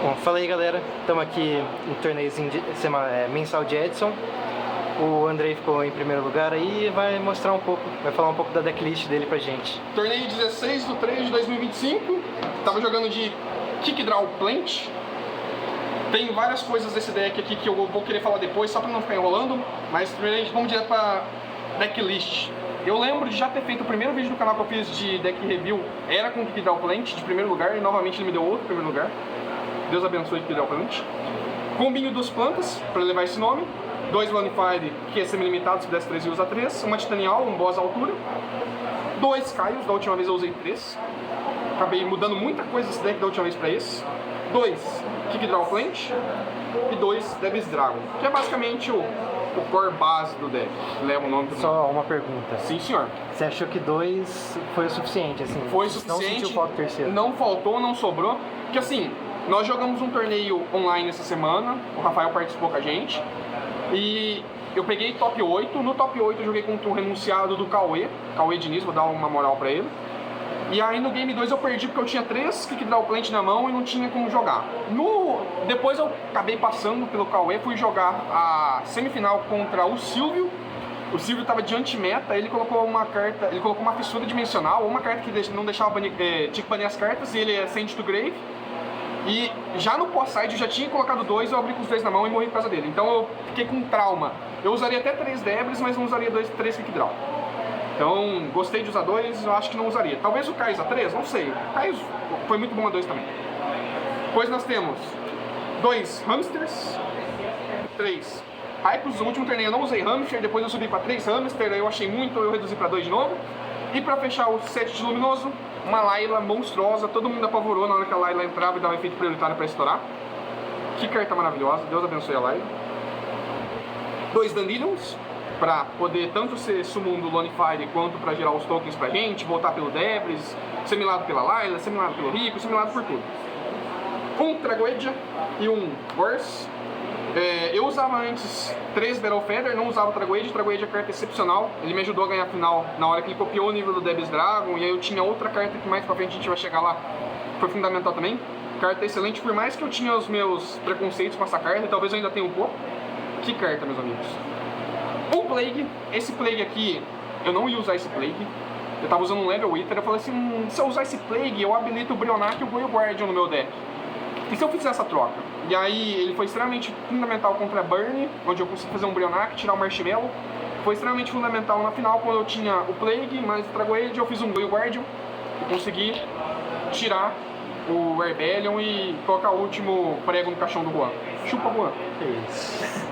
Bom, fala aí galera, estamos aqui no torneiozinho mensal de Edson. O Andrei ficou em primeiro lugar aí e vai mostrar um pouco, vai falar um pouco da decklist dele pra gente. Torneio 16/3/2025, tava jogando de Kick Draw Plant. Tem várias coisas desse deck aqui que eu vou querer falar depois, só pra não ficar enrolando, mas primeiro vamos direto pra decklist. Eu lembro de já ter feito o primeiro vídeo do canal que eu fiz de deck review, era com Kick Draw Plant, de primeiro lugar, e novamente ele me deu outro primeiro lugar. Deus abençoe Kick Draw Plant. Combinho dos plantas, pra levar esse nome. 2 Lonified, que é semi-limitado, se pudesse 3 e usa 3. Uma Titanial, um boss à altura. 2 Caios, da última vez eu usei 3. Acabei mudando muita coisa desse deck da última vez pra esse. 2 Kick Draw Plant. E 2 Debris Dragon, que é basicamente o core base do deck. Leva o nome do Só uma pergunta. Sim, senhor. Você achou que 2 foi o suficiente, assim? Foi suficiente. Não sentiu falta do terceiro? Não faltou, não sobrou. Porque assim, nós jogamos um torneio online essa semana. O Rafael participou com a gente. E eu peguei top 8. No top 8 eu joguei contra um renunciado do Cauê Diniz, vou dar uma moral pra ele. E aí no Game 2 eu perdi porque eu tinha 3 Kick Draw Plant na mão e não tinha como jogar. Depois eu acabei passando pelo Cauê, fui jogar a semifinal contra o Silvio. O Silvio tava de anti-meta, ele colocou uma carta, ele colocou uma fissura dimensional, uma carta que não deixava banir, tinha que banir as cartas, e ele é Send to Grave. E já no pós-side eu já tinha colocado 2, eu abri com os 2 na mão e morri por causa dele. Então eu fiquei com trauma. Eu usaria até 3 Debris, mas não usaria 3 Kick Draw. Então, gostei de usar 2, eu acho que não usaria. Talvez o Kai's a 3, não sei. O Kai's foi muito bom a 2 também. Depois nós temos 2 Hamsters, 3 Hypos. No último torneio eu não usei Hamster, depois eu subi para 3 Hamster, aí eu achei muito, eu reduzi para 2 de novo. E para fechar o set de Luminoso, uma Layla monstruosa, todo mundo apavorou na hora que a Layla entrava e dava efeito prioritário para estourar. Que carta maravilhosa, Deus abençoe a Layla. 2 Dandelions, pra poder tanto ser summon do Lonified quanto pra gerar os tokens pra gente, voltar pelo Debris, ser milado pela Layla, ser milado pelo Rico, ser milado por tudo. Um Tragoedia e um Worse. Eu usava antes 3 Battle Feather, não usava o Tragoedia. O Tragoedia é carta excepcional, ele me ajudou a ganhar a final na hora que ele copiou o nível do Debris Dragon. E aí eu tinha outra carta que mais pra frente a gente vai chegar lá, foi fundamental também. Carta excelente, por mais que eu tinha os meus preconceitos com essa carta, talvez eu ainda tenha um pouco. Que carta, meus amigos. Um Plague, esse Plague aqui, eu não ia usar esse Plague. Eu tava usando um Level Wither, eu falei assim, se eu usar esse Plague, eu habilito o Brionac e o Goyo Guardian no meu deck. E se eu fizer essa troca? E aí ele foi extremamente fundamental contra a Burn, onde eu consegui fazer um Brionac, tirar o Marshmallow. Foi extremamente fundamental na final, quando eu tinha o Plague, mais o Tragoedia, eu fiz um Goyo Guardian e consegui tirar o Rebellion e colocar o último prego no caixão do Juan. Chupa, Juan. Que isso.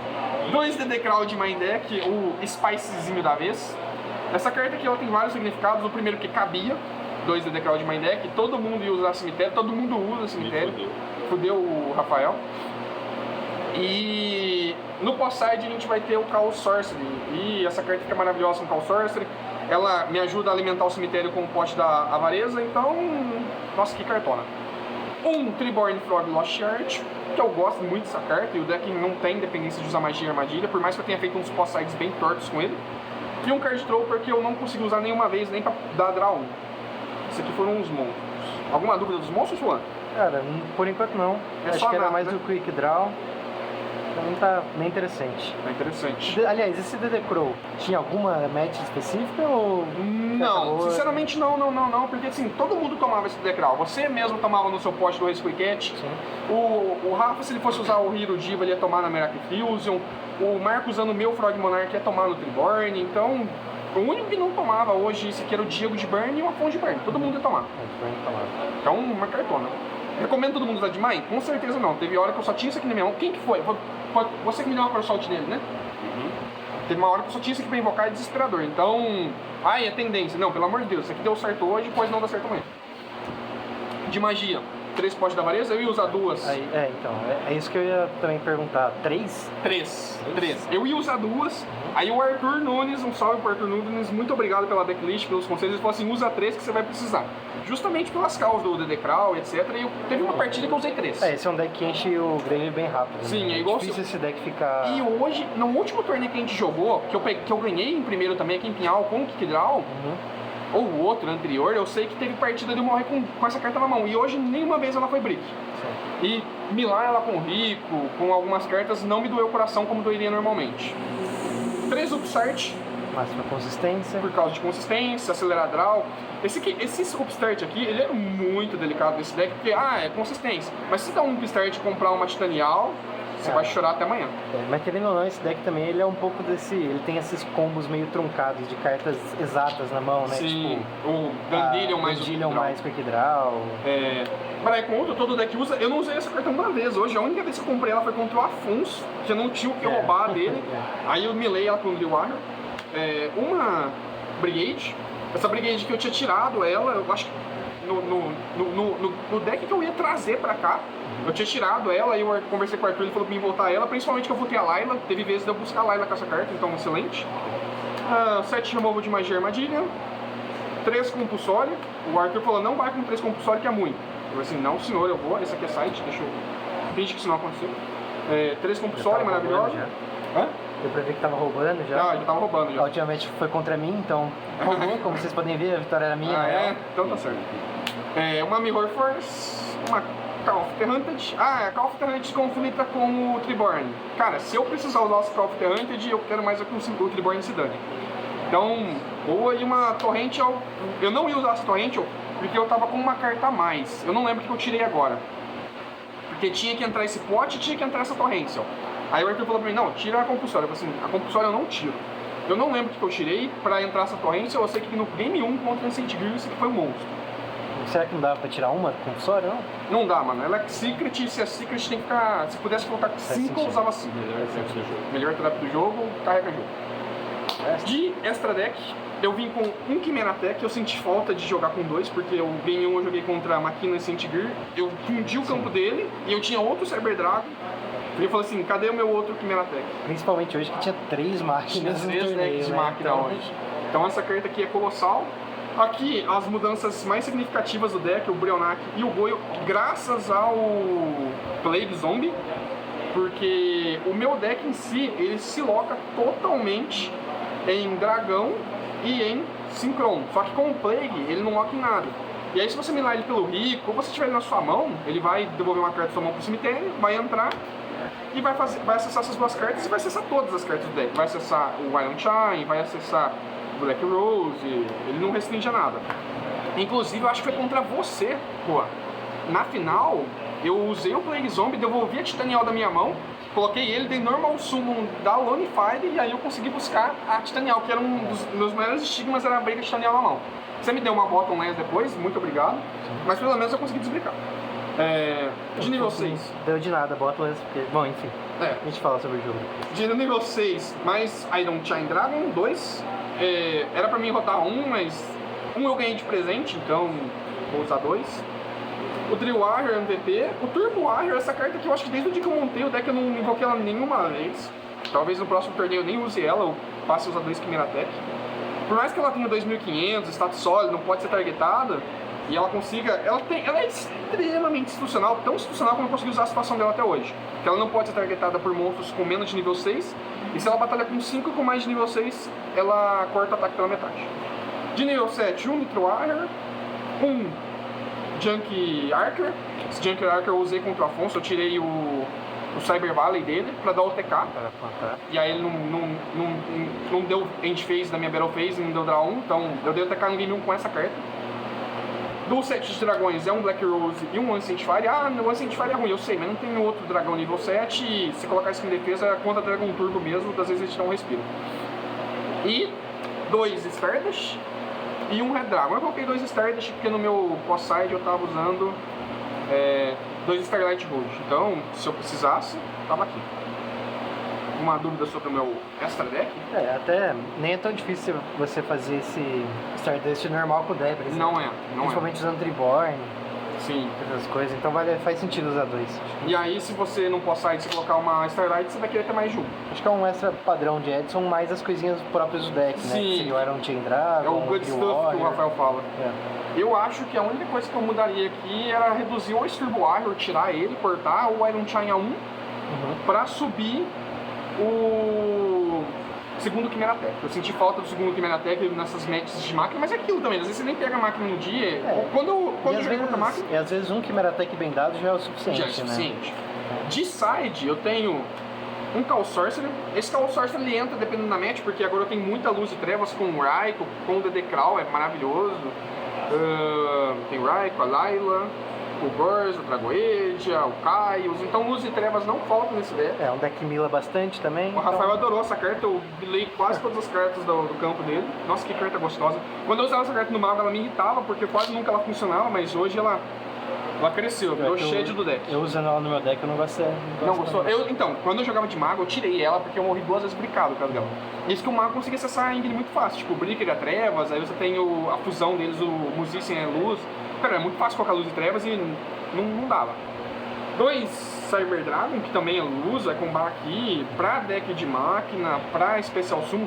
2 DD Crowd Main Deck, o Spicezinho da vez. Essa carta aqui ela tem vários significados. O primeiro que cabia, 2 DD Crowd Main Deck, todo mundo ia usar cemitério, todo mundo usa cemitério. Fudeu o Rafael. E no pós-side a gente vai ter o Chaos Sorcery. E essa carta fica maravilhosa com o Chaos Sorcery. Ela me ajuda a alimentar o cemitério com o pote da avareza, então... Nossa, que cartona. Um Treeborn Frog Lost Art, que eu gosto muito dessa carta, e o deck não tem dependência de usar magia e armadilha, por mais que eu tenha feito uns pós-sides bem tortos com ele. E um Card Trooper que eu não consegui usar nenhuma vez, nem pra dar draw 1. Esses aqui foram uns monstros. Alguma dúvida dos monstros, Juan? Cara, por enquanto não. É Acho só que era nada, mais né? do Quick Draw. Então tá bem interessante. É interessante. Aliás, esse DD Crow tinha alguma match específica ou... Não, sinceramente não, porque assim, todo mundo tomava esse decral. Você mesmo tomava no seu pote do Race Cat. O Rafa, se ele fosse usar o Hero Diva, ele ia tomar na Miracle Fusion. O Marco usando o meu Frog Monarch ia tomar no Treeborn. Então, o único que não tomava hoje, esse aqui era o Diego de Burn e o Afonso de Burn. Todo mundo ia tomar. Então, uma cartona. Recomendo todo mundo usar de Mine? Com certeza não. Teve hora que eu só tinha isso aqui na minha mão. Quem que foi? Você que me deu uma Corsout dele, né? Teve uma hora que eu só tinha isso aqui pra invocar, é desesperador. Então, é tendência. Não, pelo amor de Deus, isso aqui deu certo hoje, depois não dá certo amanhã. De magia, 3 potes da avareza, eu ia usar 2. Então, é isso que eu ia também perguntar. 3? 3. Eu ia usar 2. Aí o Arthur Nunes, um salve pro Arthur Nunes, muito obrigado pela decklist, pelos conselhos. Ele falou assim, usa 3 que você vai precisar. Justamente pelas causas do DD Crawl, etc. E teve uma partida que eu usei 3. Esse é um deck que enche o grave bem rápido. Sim, né? é igual difícil esse deck ficar... E hoje, no último torneio que a gente jogou, que eu ganhei em primeiro também aqui em Pinhal com o Kick Draw, ou o outro anterior, eu sei que teve partida de eu morrer com essa carta na mão. E hoje nenhuma vez ela foi brick. Sim. E milar ela com rico, com algumas cartas, não me doeu o coração como doeria normalmente. 3 upstart. Máxima consistência. Por causa de consistência, acelerar draw. Esse upstart aqui, ele é muito delicado nesse deck, porque, é consistência. Mas se dá um upstart e comprar uma Titanial, você vai chorar até amanhã. Mas querendo ou não, esse deck também ele é um pouco desse. Ele tem esses combos meio truncados de cartas exatas na mão, né? Sim, tipo, o Dandelion mais Dandelion mais Quick Draw. Para contra, todo deck usa. Eu não usei essa carta uma vez. Hoje a única vez que eu comprei ela foi contra o Afonso, que eu não tinha o que roubar dele. Aí eu milei ela com o Drill Warrior. Uma Brigade. Essa Brigade que eu tinha tirado ela, eu acho que no deck que eu ia trazer pra cá, eu tinha tirado ela e eu conversei com o Arthur, ele falou pra mim voltar ela, principalmente que eu voltei a Layla, teve vezes de eu buscar a Layla com essa carta, então excelente. 7 removal de magia e armadilha, 3 compulsório, o Arthur falou, não vai com 3 compulsório que é muito. Eu falei assim, não senhor, eu vou, esse aqui é site, deixa eu fingir que isso não aconteceu. 3 compulsório, maravilhoso. Deu pra ver que tava roubando já. Ele tava roubando já. Ultimamente foi contra mim, então roubou, como vocês podem ver, a vitória era minha. Então tá certo. Uma Mirror Force, uma Call of the Hunted. A Call of the Hunted conflita com o Triborn. Cara, se eu precisar usar o Call of the Hunted, eu quero mais que o Triborn se dane. Então, boa, e uma Torrential. Eu não ia usar essa Torrential porque eu tava com uma carta a mais. Eu não lembro que eu tirei agora. Porque tinha que entrar esse pote e tinha que entrar essa Torrential. Aí o Arthur falou pra mim, não, tira a compulsória. Eu falei assim, a compulsória eu não tiro. Eu não lembro o que eu tirei pra entrar essa Torrential. Eu sei que no Game 1 contra o Ancient Gear, esse aqui foi um monstro. Será que não dava pra tirar uma compulsória, não? Não dá, mano. Ela é Secret, e se é Secret tem que ficar... Se pudesse colocar 5, eu usava 5. Melhor trap do jogo, carrega jogo. De extra deck, eu vim com um Chimera Tech, eu senti falta de jogar com 2, porque o Game 1 eu joguei contra a Maquina e Ancient Gear, eu fundi o campo dele, e eu tinha outro Cyber Dragon, e eu falei assim, cadê o meu outro Chimera Tech? Principalmente hoje que tinha 3 máquinas no torneio, decks de máquina hoje. Então essa carta aqui é colossal. Aqui, as mudanças mais significativas do deck, o Brionac e o Goyo, graças ao Plague Zombie, porque o meu deck em si, ele se loca totalmente em dragão e em Synchron, só que com o Plague, ele não loca em nada. E aí se você minar ele pelo rico, ou você tiver ele na sua mão, ele vai devolver uma carta da sua mão pro cemitério, vai entrar e vai acessar essas 2 cartas e vai acessar todas as cartas do deck. Vai acessar o Iron Chime, vai acessar Black Rose, ele não restringe a nada. Inclusive, eu acho que foi contra você, pô. Na final, eu usei o Plague Zombie, devolvi a Titanial da minha mão, coloquei ele, dei Normal Summon da Lone Fire, e aí eu consegui buscar a Titanial, que era um dos meus maiores estigmas, era a break de Titanial na mão. Você me deu uma bottom lane depois, muito obrigado, mas pelo menos eu consegui desblicar. De nível 6. Deu de nada, Bottomless, porque... Bom, enfim. A gente fala sobre o jogo. De nível 6, mais Iron Chime Dragon, 2. Era pra mim rotar 1, mas 1 eu ganhei de presente, então vou usar 2. O Drill Warrior MVP. O Turbo Warrior, essa carta que eu acho que desde o dia que eu montei o deck eu não invoquei ela nenhuma vez. Talvez no próximo torneio eu nem use ela, eu passe a usar 2 Chimera Tech. Por mais que ela tenha 2500, status sólido, não pode ser targetada, e ela consiga... Ela é extremamente institucional, tão institucional como eu consegui usar a situação dela até hoje. Que ela não pode ser targetada por monstros com menos de nível 6, e se ela batalha com 5 com mais de nível 6, ela corta o ataque pela metade. De nível 7, um Nitro Warrior, um Junk Archer. Esse Junk Archer eu usei contra o Afonso, eu tirei o Cyber Valley dele pra dar o TK. E aí ele não deu end phase da minha battle phase, não deu draw 1, então eu dei o TK no game 1 com essa carta. Do set de dragões é um Black Rose e um Ancient Fire. O Ancient Fire é ruim, eu sei, mas não tem outro dragão nível 7 e se colocar isso em defesa, contra Dragon Turbo mesmo, às vezes a gente dá um respiro. E 2 Stardust e um Red Dragon. Eu coloquei 2 Stardust porque no meu post-side eu tava usando 2 Starlight Rouge. Então, se eu precisasse, tava aqui. Uma dúvida sobre o meu extra deck? Até nem é tão difícil você fazer esse Stardust normal com o Debris. Não é. Principalmente usando Reborn. Sim. Essas coisas, então faz sentido usar 2. E aí, se você não post-side, se colocar uma Starlight, você vai querer ter mais de um. Acho que é um extra padrão de Edson, mais as coisinhas próprias do deck, né? Sim. Que o Iron Chain Dragon, é o good stuff Warrior. que o Rafael fala. Eu acho que a única coisa que eu mudaria aqui era reduzir o Turbo Warrior, tirar ele, cortar o Iron Chain a 1, pra subir o segundo Kimeratech. Eu senti falta do segundo Kimeratech nessas matches de máquina, mas é aquilo também, às vezes você nem pega a máquina no dia. Quando eu joguei outra máquina... E às vezes um Kimeratech bem dado já é o suficiente, já é suficiente. De side, eu tenho um Call Sorcerer. Esse Call Sorcerer ele entra dependendo da match, porque agora eu tenho muita luz e trevas com o Raikou, com o DD Crawl, é maravilhoso. Tem o Raikou, a Layla, o Gorz, o Dragoedia, o Kaios, então luz e trevas não faltam nesse deck. É, um deck mila bastante também. O Rafael adorou essa carta, eu bilei quase todas as cartas do campo dele. Nossa, que carta gostosa. Quando eu usava essa carta no mago, ela me irritava, porque quase nunca ela funcionava, mas hoje ela cresceu, virou shed do deck. Eu usando ela no meu deck, eu não gostei. Não gostou? Então, quando eu jogava de mago, eu tirei ela, porque eu morri 2 vezes brincado por causa dela. Isso que o mago conseguia acessar a Ingrid muito fácil, tipo, o Bricker, a Trevas, aí você tem a fusão deles, o Musicien e a Luz. Cara, é muito fácil colocar Luz e Trevas e não dava. 2 Cyber Dragon, que também é luz, vai combar aqui pra deck de máquina, pra Special Summon.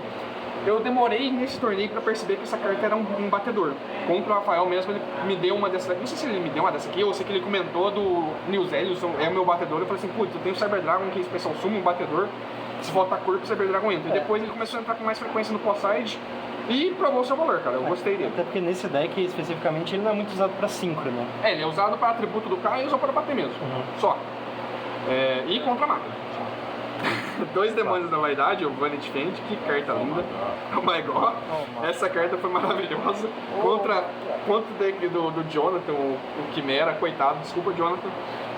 Eu demorei nesse torneio pra perceber que essa carta era um batedor. Contra o Rafael mesmo, ele me deu uma dessa daqui. Não sei se ele me deu uma dessa aqui, ou se que ele comentou do Nils Ellison, é o meu batedor. Eu falei assim, putz, eu tenho o Cyber Dragon que é Special Summon, um batedor. Se voltar corpo, o Cyber Dragon entra. E depois ele começou a entrar com mais frequência no post-side e provou o seu valor, cara. Eu gostei dele. Até porque nesse deck, especificamente, ele não é muito usado pra synchro, né? Ele é usado para atributo do Kai e usa para bater mesmo. Só. E contra a máquina. 2 demônios da vaidade, o Vanity Fend, que carta linda. Oh my god, essa carta foi maravilhosa. Contra o deck do Jonathan, o Quimera, coitado, desculpa Jonathan.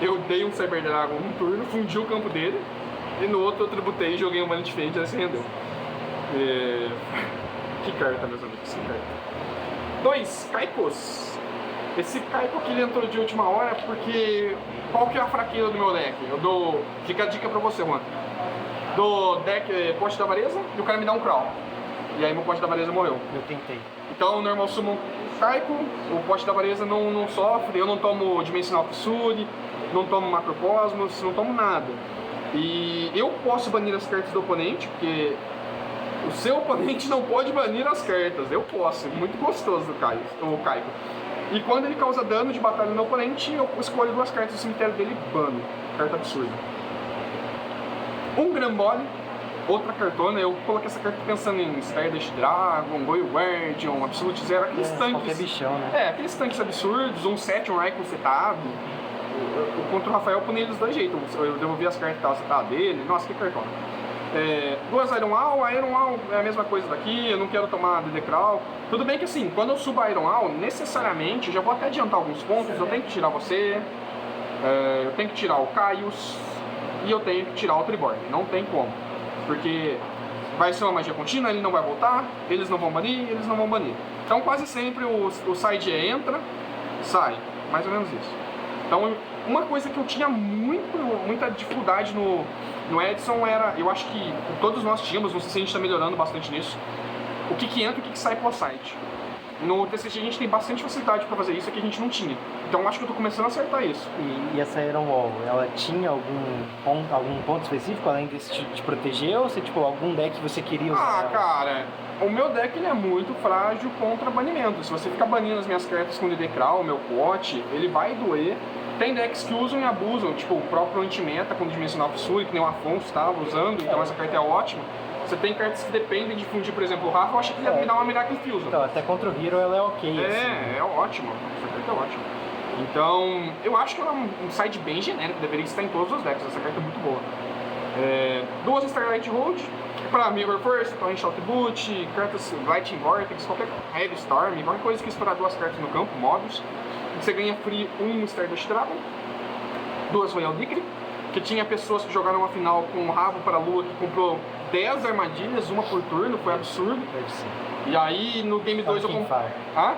Eu dei um Cyber Dragon um turno, fundi o campo dele, e no outro eu tributei e joguei um Vanity Fend e ele se rendeu. Que carta, meus amigos, que carta. 2 Kaikos. Esse Kaiku aqui ele entrou de última hora porque... Qual que é a fraqueza do meu deck? Fica a dica pra você, Juan. Do deck Poste da Vareza e o cara me dá um Crawl. E aí meu Poste da Vareza morreu. Eu tentei. Então normal summon Kaiku, o Poste da Vareza não sofre, eu não tomo Dimensional Fissure, não tomo Macrocosmos, não tomo nada. E eu posso banir as cartas do oponente, porque o seu oponente não pode banir as cartas. Eu posso, muito gostoso o Kaiku. E quando ele causa dano de batalha no oponente, eu escolho 2 cartas do cemitério dele e bano. Carta absurda. Um Grambole, outra cartona. Eu coloquei essa carta pensando em Stardust Dragon, Goyo Guardian, Absolute Zero, aqueles tanques. Qualquer bichão, né? Aqueles tanques absurdos, um 7, um Raikou setado. Contra o Rafael eu punei dos 2 jeitos. Eu devolvi as cartas que estavam setadas dele. Nossa, que cartona. 2 Iron All, a Iron All é a mesma coisa daqui, eu não quero tomar DD Crawl. Tudo bem que assim, quando eu subo a Iron All, necessariamente, já vou até adiantar alguns pontos, eu tenho que tirar você, eu tenho que tirar o Kaios e eu tenho que tirar o Triborg, não tem como. Porque vai ser uma magia contínua, ele não vai voltar, eles não vão banir, eles não vão banir. Então quase sempre o side entra, sai, mais ou menos isso. Então uma coisa que eu tinha muita dificuldade no Edson era, eu acho que todos nós tínhamos, não sei se a gente está melhorando bastante nisso, o que entra e o que sai pro site. No TCG a gente tem bastante facilidade para fazer isso, que a gente não tinha. Então eu acho que eu tô começando a acertar isso. E essa Iron Wall, ela tinha algum ponto específico além desse te proteger, ou se tipo algum deck que você queria usar? Cara, o meu deck ele é muito frágil contra banimento. Se você ficar banindo as minhas cartas com DD Crawl, o meu pote, ele vai doer. Tem decks que usam e abusam, tipo o próprio Antimeta com Dimensional Fissure, que nem o Afonso estava usando, então essa carta é ótima. Você tem cartas que dependem de fundir, por exemplo, o Rafa, eu acho que ia me dar uma Miracle Fusion. Então, até contra o Hero ela é ok. É ótima, essa carta é ótima. Então, eu acho que ela é um side bem genérico, deveria estar em todos os decks, essa carta é muito boa. 2 Starlight Hold, para Mirror Force, Torrential Tribute, cartas Lightning Vortex, qualquer Heavy Storm, qualquer coisa que estourar 2 cartas no campo, modos. Você ganha free 1 Stardust Dragon, 2 Royal Decree, que tinha pessoas que jogaram uma final com o rabo para a lua, que comprou 10 armadilhas, uma por turno, foi absurdo. Deve ser. E aí no Game 2 eu comprei.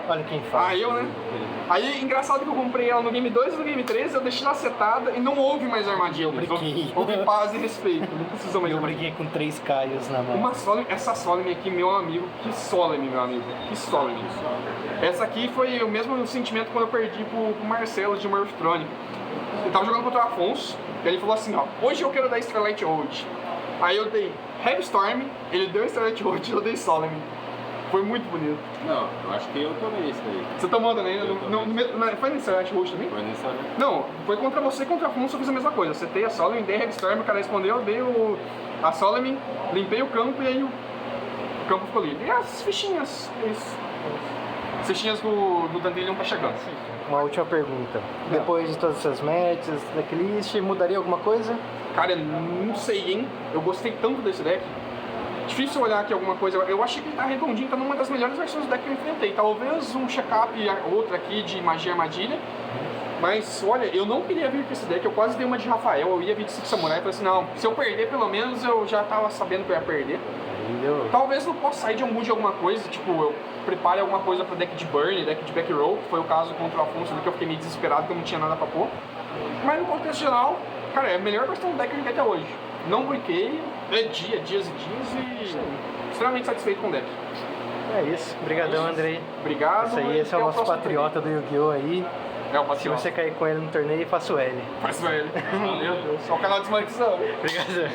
Olha quem faz. Eu, né? Aí, engraçado que eu comprei ela no Game 2 e no Game 3, eu deixei ela setada e não houve mais armadilha. Houve paz e respeito, não precisou mais. Eu briguei com 3 Kaios na mão. Essa Solemn aqui, meu amigo, que Solemn, meu amigo, que Solemn. Essa aqui foi o mesmo sentimento quando eu perdi pro Marcelo de Murphy Throne. Ele tava jogando contra o Afonso, e ele falou assim, ó, hoje eu quero dar Starlight Hold. Aí eu dei Heavy Storm, ele deu Starlight Hold e eu dei Solemn. Foi muito bonito. Não, eu acho que eu tomei isso aí. Você tomou também? Eu tomei. Foi nesse Silent Rush também? Foi nessa, né? Não, foi contra você e contra a Afonso, eu fiz a mesma coisa. Setei a Solemn, dei Headstorm, o cara respondeu, dei a Solemn, limpei o campo e aí o campo ficou livre. E as fichinhas, as fichinhas do Dandelion tá chegando. Uma última pergunta. Depois de todas essas matches, decklist, mudaria alguma coisa? Cara, eu não sei, hein? Eu gostei tanto desse deck. Difícil olhar aqui alguma coisa. Eu achei que ele tá redondinho, tá numa das melhores versões do deck que eu enfrentei. Talvez um check-up e outra aqui de magia armadilha. Mas, olha, eu não queria vir com esse deck, eu quase dei uma de Rafael, eu ia vir de Six Samurai, falei assim, não, se eu perder, pelo menos eu já tava sabendo que eu ia perder. Entendeu? Talvez não possa sair de um mood alguma coisa, tipo, eu prepare alguma coisa pro deck de Burn, deck de Back Row, que foi o caso contra o Afonso, que eu fiquei meio desesperado, que eu não tinha nada pra pôr. Mas no contexto geral, cara, é a melhor versão do deck que eu joguei até hoje. Não brinquei, dias e extremamente satisfeito com o deck. É isso. Obrigadão, Andrei. Obrigado. Esse é o nosso patriota do Yu-Gi-Oh! Aí. É o Se patriota. você cair com ele no torneio, faça o L. Faz pra ele. Meu Deus. É o canal desmonetizando. Obrigado.